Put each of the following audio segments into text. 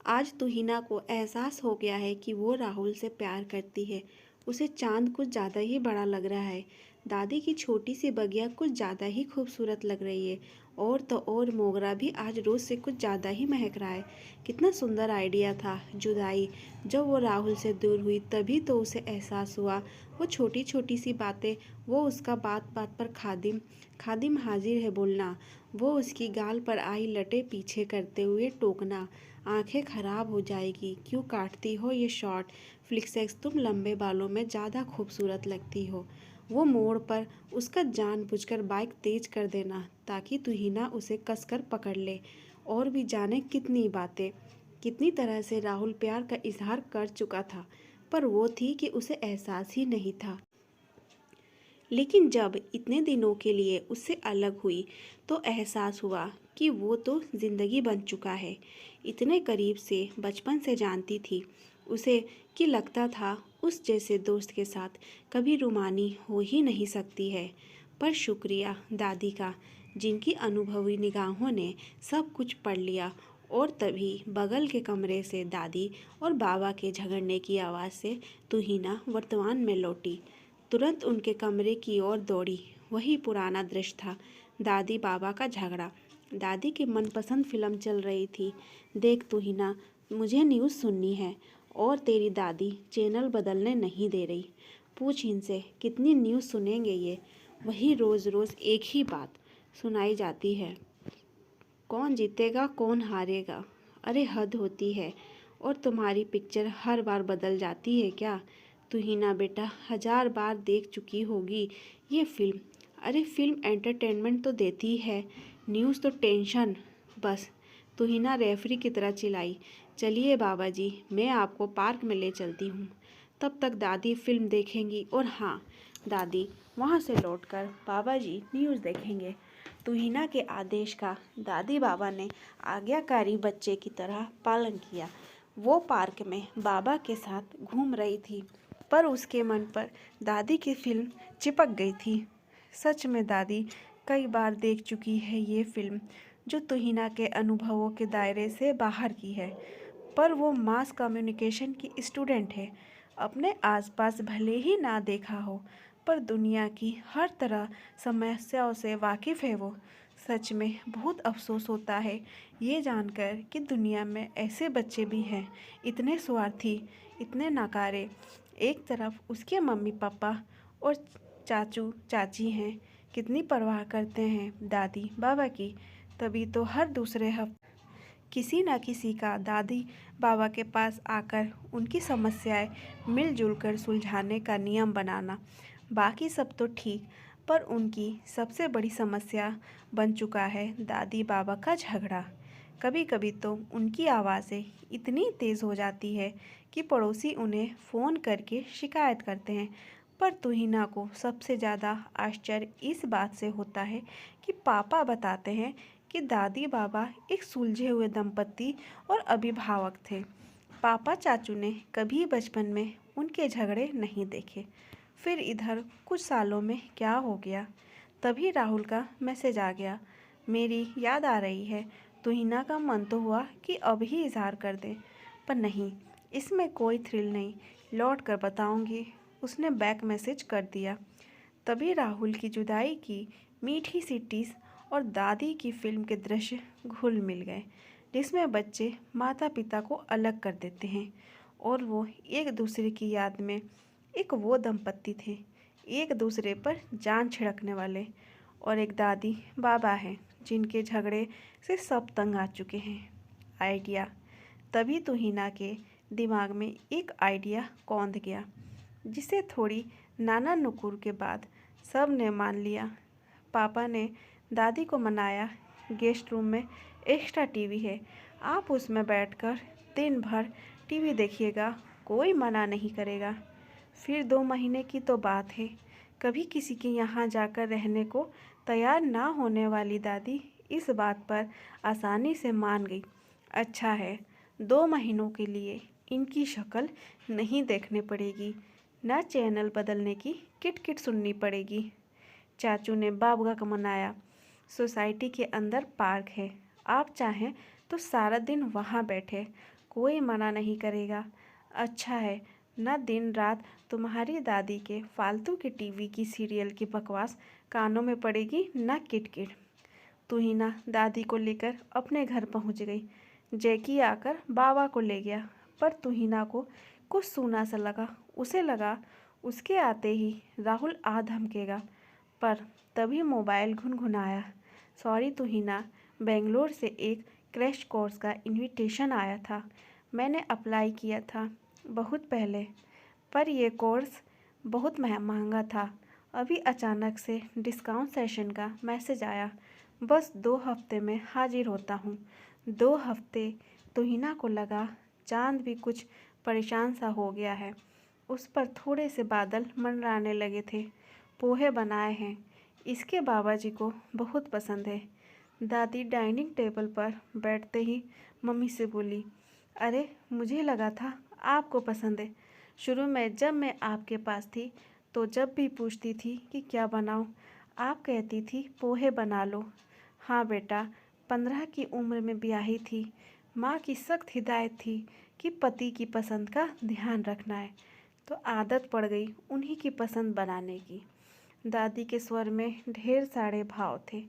आज तुहिना को एहसास हो गया है कि वो राहुल से प्यार करती है। उसे चांद कुछ ज़्यादा ही बड़ा लग रहा है। दादी की छोटी सी बगिया कुछ ज़्यादा ही खूबसूरत लग रही है। और तो और मोगरा भी आज रोज़ से कुछ ज़्यादा ही महक रहा है। कितना सुंदर आइडिया था जुदाई। जब वो राहुल से दूर हुई तभी तो उसे एहसास हुआ। वो छोटी छोटी सी बातें, वो उसका बात बात पर खादिम खादिम हाजिर है बोलना, वो उसकी गाल पर आई लटे पीछे करते हुए टोकना, आंखें खराब हो जाएगी, क्यों काटती हो ये शॉर्ट फ्लिक्सेक्स, तुम लंबे बालों में ज़्यादा खूबसूरत लगती हो। वो मोड़ पर उसका जानबूझकर बाइक तेज कर देना ताकि तुहिना उसे कसकर पकड़ ले। और भी जाने कितनी बातें, कितनी तरह से राहुल प्यार का इजहार कर चुका था, पर वो थी कि उसे एहसास ही नहीं था। लेकिन जब इतने दिनों के लिए उससे अलग हुई तो एहसास हुआ कि वो तो ज़िंदगी बन चुका है। इतने करीब से बचपन से जानती थी उसे कि लगता था उस जैसे दोस्त के साथ कभी रुमानी हो ही नहीं सकती है। पर शुक्रिया दादी का, जिनकी अनुभवी निगाहों ने सब कुछ पढ़ लिया। और तभी बगल के कमरे से दादी और बाबा के झगड़ने की आवाज़ से तुहिना वर्तमान में लौटी। तुरंत उनके कमरे की ओर दौड़ी। वही पुराना दृश्य था, दादी बाबा का झगड़ा। दादी की मनपसंद फिल्म चल रही थी। देख तुहिना, मुझे न्यूज़ सुननी है और तेरी दादी चैनल बदलने नहीं दे रही। पूछ इनसे कितनी न्यूज़ सुनेंगे ये। वही रोज़ रोज़ एक ही बात सुनाई जाती है। कौन जीतेगा कौन हारेगा। अरे हद होती है। और तुम्हारी पिक्चर हर बार बदल जाती है क्या। तुहिना बेटा 1000 बार देख चुकी होगी ये फिल्म। अरे फिल्म एंटरटेनमेंट तो देती है, न्यूज़ तो टेंशन। बस, तुहिना रेफरी की तरह चिल्लाई। चलिए बाबा जी, मैं आपको पार्क में ले चलती हूँ। तब तक दादी फिल्म देखेंगी और हाँ दादी, वहाँ से लौटकर बाबा जी न्यूज़ देखेंगे। तुहिना के आदेश का दादी बाबा ने आज्ञाकारी बच्चे की तरह पालन किया। वो पार्क में बाबा के साथ घूम रही थी, पर उसके मन पर दादी की फिल्म चिपक गई थी। सच में दादी कई बार देख चुकी है ये फिल्म, जो तुहिना के अनुभवों के दायरे से बाहर की है। पर वो मास कम्युनिकेशन की स्टूडेंट है। अपने आसपास भले ही ना देखा हो, पर दुनिया की हर तरह समस्याओं से वाकिफ़ है वो। सच में बहुत अफसोस होता है ये जानकर कि दुनिया में ऐसे बच्चे भी हैं, इतने स्वार्थी, इतने नाकारे। एक तरफ उसके मम्मी पापा और चाचू चाची हैं, कितनी परवाह करते हैं दादी बाबा की। तभी तो हर दूसरे हफ्ते किसी न किसी का दादी बाबा के पास आकर उनकी समस्याएं मिलजुल कर सुलझाने का नियम बनाना। बाकी सब तो ठीक, पर उनकी सबसे बड़ी समस्या बन चुका है दादी बाबा का झगड़ा। कभी कभी तो उनकी आवाज़ें इतनी तेज़ हो जाती है कि पड़ोसी उन्हें फ़ोन करके शिकायत करते हैं। पर तुहिना को सबसे ज़्यादा आश्चर्य इस बात से होता है कि पापा बताते हैं कि दादी बाबा एक सुलझे हुए दंपति और अभिभावक थे। पापा चाचू ने कभी बचपन में उनके झगड़े नहीं देखे। फिर इधर कुछ सालों में क्या हो गया, तभी राहुल का मैसेज आ गया। मेरी याद आ रही है। तुहिना का मन तो हुआ कि अब ही इजहार कर दे, पर नहीं, इसमें कोई थ्रिल नहीं, लौट कर बताऊंगी। उसने बैक मैसेज कर दिया। तभी राहुल की जुदाई की मीठी सी टीस और दादी की फिल्म के दृश्य घुल मिल गए, जिसमें बच्चे माता पिता को अलग कर देते हैं और वो एक दूसरे की याद में एक वो दंपत्ति थे, एक दूसरे पर जान छिड़कने वाले। और एक दादी बाबा हैं जिनके झगड़े से सब तंग आ चुके हैं। आइडिया। तभी तुहिना के दिमाग में एक आइडिया कौंध गया, जिसे थोड़ी नाना नुकुर के बाद सब ने मान लिया। पापा ने दादी को मनाया, गेस्ट रूम में एक्स्ट्रा टीवी है, आप उसमें बैठकर दिन भर टीवी देखिएगा, कोई मना नहीं करेगा। फिर 2 महीने की तो बात है, कभी किसी के यहाँ जाकर रहने को तैयार ना होने वाली दादी इस बात पर आसानी से मान गई। अच्छा है, 2 महीनों के लिए इनकी शक्ल नहीं देखने पड़ेगी, न चैनल बदलने की किट सुननी पड़ेगी। चाचू ने बाबूगा को मनाया। सोसाइटी के अंदर पार्क है, आप चाहें तो सारा दिन वहाँ बैठे, कोई मना नहीं करेगा। अच्छा है न दिन रात तुम्हारी दादी के फालतू के टीवी की सीरियल की बकवास कानों में पड़ेगी न किटकिट। तुहिना दादी को लेकर अपने घर पहुंच गई। जैकी आकर बाबा को ले गया, पर तुहिना को कुछ सूना सा लगा। उसे लगा उसके आते ही राहुल आ धमकेगा, पर तभी मोबाइल घुनघुनाया। सॉरी तुहिना, बेंगलोर से एक क्रैश कोर्स का इनविटेशन आया था। मैंने अप्लाई किया था बहुत पहले, पर यह कोर्स बहुत महंगा था। अभी अचानक से डिस्काउंट सेशन का मैसेज आया। बस 2 हफ्ते में हाजिर होता हूँ। 2 हफ्ते? तुहिना को लगा चांद भी कुछ परेशान सा हो गया है। उस पर थोड़े से बादल मंडराने लगे थे। पोहे बनाए हैं, इसके बाबा जी को बहुत पसंद है। दादी डाइनिंग टेबल पर बैठते ही मम्मी से बोली, अरे मुझे लगा था आपको पसंद है। शुरू में जब मैं आपके पास थी तो जब भी पूछती थी कि क्या बनाऊं, आप कहती थी पोहे बना लो। हाँ बेटा, 15 की उम्र में ब्याही थी। माँ की सख्त हिदायत थी कि पति की पसंद का ध्यान रखना है, तो आदत पड़ गई उन्हीं की पसंद बनाने की। दादी के स्वर में ढेर सारे भाव थे।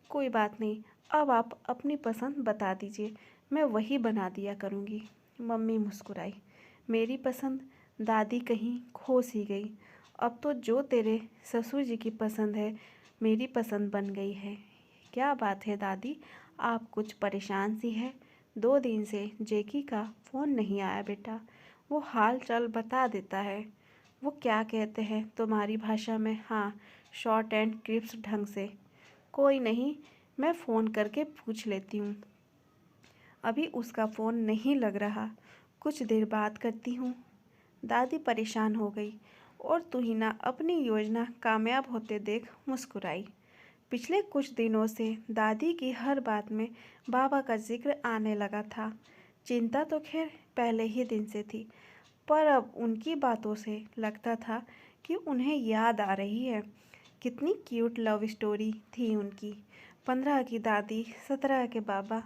कोई बात नहीं, अब आप अपनी पसंद बता दीजिए, मैं वही बना दिया करूँगी। मम्मी मुस्कुराई। मेरी पसंद? दादी कहीं खो सी गई। अब तो जो तेरे ससुर जी की पसंद है मेरी पसंद बन गई है। क्या बात है दादी, आप कुछ परेशान सी है? 2 दिन से जैकी का फ़ोन नहीं आया बेटा। वो हाल चाल बता देता है। वो क्या कहते हैं तुम्हारी भाषा में? हाँ, शॉर्ट एंड क्रिप्स ढंग से। कोई नहीं, मैं फ़ोन करके पूछ लेती हूँ। अभी उसका फ़ोन नहीं लग रहा, कुछ देर बात करती हूँ। दादी परेशान हो गई और तुहिना अपनी योजना कामयाब होते देख मुस्कुराई। पिछले कुछ दिनों से दादी की हर बात में बाबा का जिक्र आने लगा था। चिंता तो खैर पहले ही दिन से थी, पर अब उनकी बातों से लगता था कि उन्हें याद आ रही है। कितनी क्यूट लव स्टोरी थी उनकी। 15 की दादी, 17 के बाबा,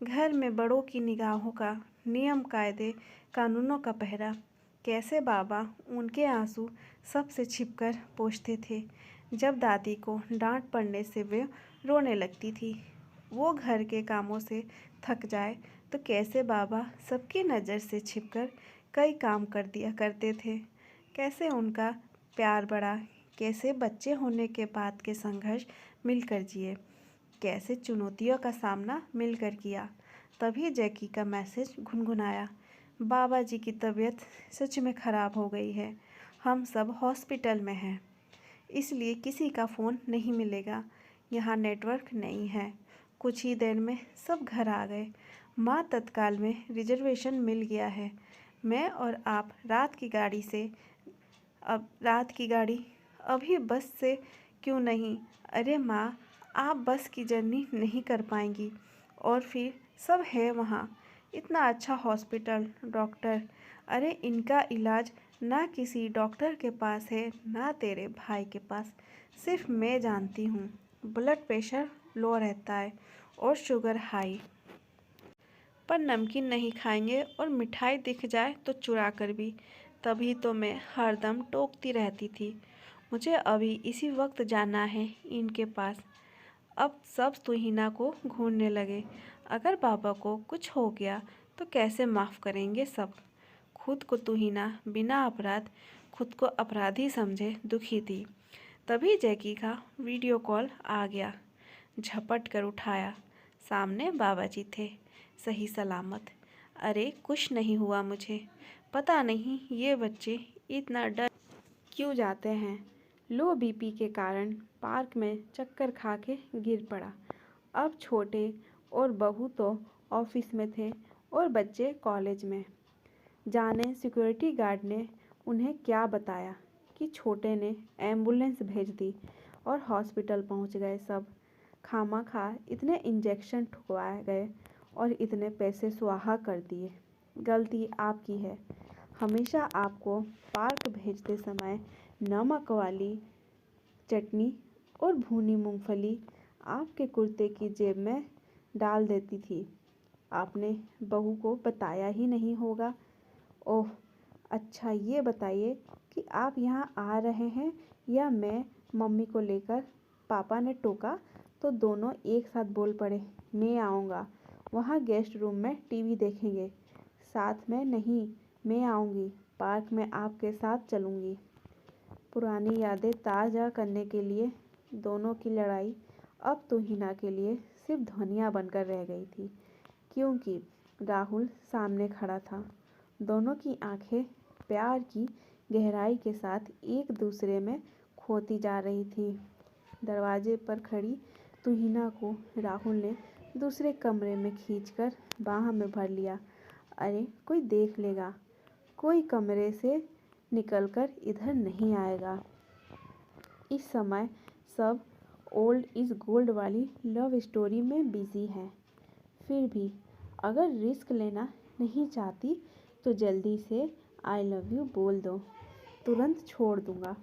घर में बड़ों की निगाहों का, नियम कायदे कानूनों का पहरा। कैसे बाबा उनके आंसू सबसे छिपकर पोंछते थे जब दादी को डांट पड़ने से वे रोने लगती थी। वो घर के कामों से थक जाए तो कैसे बाबा सबकी नज़र से छिपकर कई काम कर दिया करते थे। कैसे उनका प्यार बढ़ा, कैसे बच्चे होने के बाद के संघर्ष मिलकर जिए, कैसे चुनौतियों का सामना मिलकर किया। तभी जैकी का मैसेज घुनघुनाया, बाबा जी की तबीयत सच में ख़राब हो गई है। हम सब हॉस्पिटल में हैं, इसलिए किसी का फ़ोन नहीं मिलेगा। यहाँ नेटवर्क नहीं है। कुछ ही देर में सब घर आ गए। माँ तत्काल में रिजर्वेशन मिल गया है। मैं और आप रात की गाड़ी अभी बस से क्यों नहीं? अरे माँ, आप बस की जर्नी नहीं कर पाएंगी। और फिर सब है वहाँ, इतना अच्छा हॉस्पिटल, डॉक्टर। अरे इनका इलाज ना किसी डॉक्टर के पास है ना तेरे भाई के पास, सिर्फ मैं जानती हूँ। ब्लड प्रेशर लो रहता है और शुगर हाई, पर नमकीन नहीं खाएंगे और मिठाई दिख जाए तो चुरा कर भी। तभी तो मैं हरदम टोकती रहती थी, मुझे अभी इसी वक्त जाना है इनके पास। अब सब तुहिना को घूरने लगे। अगर बाबा को कुछ हो गया तो कैसे माफ़ करेंगे सब। खुद को तुहिना बिना अपराध खुद को अपराधी समझे दुखी थी। तभी जैकी का वीडियो कॉल आ गया। झपट कर उठाया। सामने बाबा जी थे, सही सलामत। अरे कुछ नहीं हुआ मुझे। पता नहीं ये बच्चे इतना डर क्यों जाते हैं। लो बीपी के कारण पार्क में चक्कर खा के गिर पड़ा। अब छोटे और बहू तो ऑफिस में थे और बच्चे कॉलेज में। जाने सिक्योरिटी गार्ड ने उन्हें क्या बताया कि छोटे ने एम्बुलेंस भेज दी और हॉस्पिटल पहुंच गए सब। खामखा इतने इंजेक्शन ठुकवाए गए और इतने पैसे स्वाहा कर दिए। गलती आपकी है। हमेशा आपको पार्क भेजते समय नमक वाली चटनी और भुनी मूंगफली आपके कुर्ते की जेब में डाल देती थी। आपने बहू को बताया ही नहीं होगा। ओह अच्छा, ये बताइए कि आप यहाँ आ रहे हैं या मैं? मम्मी को लेकर पापा ने टोका तो दोनों एक साथ बोल पड़े, मैं आऊँगा, वहाँ गेस्ट रूम में टीवी देखेंगे। साथ में नहीं, मैं आऊँगी, पार्क में आपके साथ चलूँगी। पुरानी यादें ताज़ा करने के लिए दोनों की लड़ाई अब तुहिना के लिए सिर्फ ध्वनियाँ बनकर रह गई थी, क्योंकि राहुल सामने खड़ा था। दोनों की आंखें प्यार की गहराई के साथ एक दूसरे में खोती जा रही थी। दरवाजे पर खड़ी तुहिना को राहुल ने दूसरे कमरे में खींचकर बाह में भर लिया। अरे कोई देख लेगा, कोई कमरे से निकलकर इधर नहीं आएगा। इस समय सब ओल्ड इज गोल्ड वाली लव स्टोरी में बिजी है। फिर भी अगर रिस्क लेना नहीं चाहती तो जल्दी से आई लव यू बोल दो, तुरंत छोड़ दूंगा।